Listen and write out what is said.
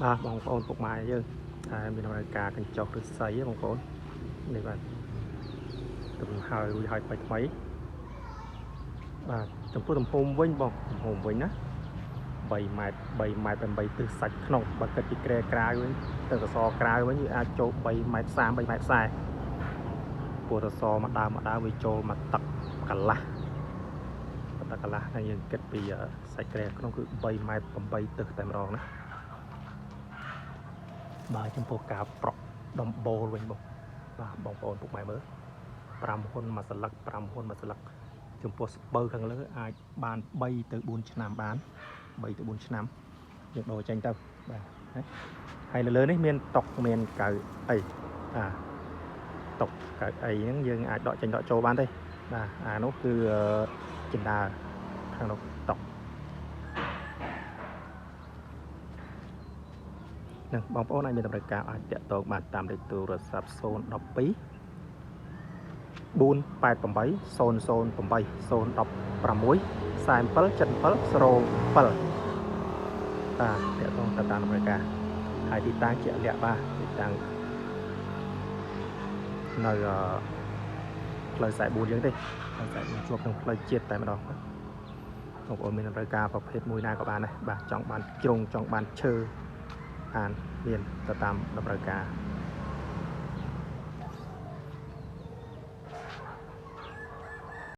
បងប្អូនពុកម៉ែយើងហើយមានរយការកញ្ចក់ឫស្សីបងប្អូននេះបាទទំហើយរួចហើយថ្មីបាទចំពោះទំហំវិញបងទំហំវិញណា3ម៉ែត្រ8ទិសសាច់ក្នុងបើគិតពីក្រែក្រៅវិញទៅសសរក្រៅវិញវាអាចចូល3ម៉ែត្រ30 3ម៉ែត្រ40ពោះសសរមកដើមវាចូលមកទឹកកន្លះហើយយើងគិតពីសាច់ក្រែក្នុងគឺ3ម៉ែត្រ8ទិសតែម្ដងណាបាទចំពោះការប្រក់ដំបូលវិញបងបងប្អូនពុកម៉ែមើល5ហ៊ុនមួយស្លឹកចំពោះស្បូវខាងលើអាចបាន3ទៅ4ឆ្នាំបាន3ទៅ4ឆ្នាំយើងដូរចេញទៅបាទហើយលើនេះមានតុកមានកៅអីតុកកៅអីហ្នឹងយើងអាចដកចេញដកចូលបានទេបាទអានោះគឺចិណ្ដាខាងនោះតុកនឹងបងប្អូនអាចមានតម្រូវការអាចតាក់ទងបានតាមលេខទូរស័ព្ទ012 488 008 016 4777 07តាក់ទងតាមតម្រូវការហើយទីតាំងជាក់លាក់បាទទីតាំងនៅផ្លូវ44យើងទេផ្លូវ44ជួបនឹងផ្លូវជាតិតែម្ដងបងប្អូនមានតម្រូវការប្រភេទមួយណាក៏បានដែរបាទចង់បានជ្រុងចង់បានឈើបានមានទៅតាមតម្រូវការ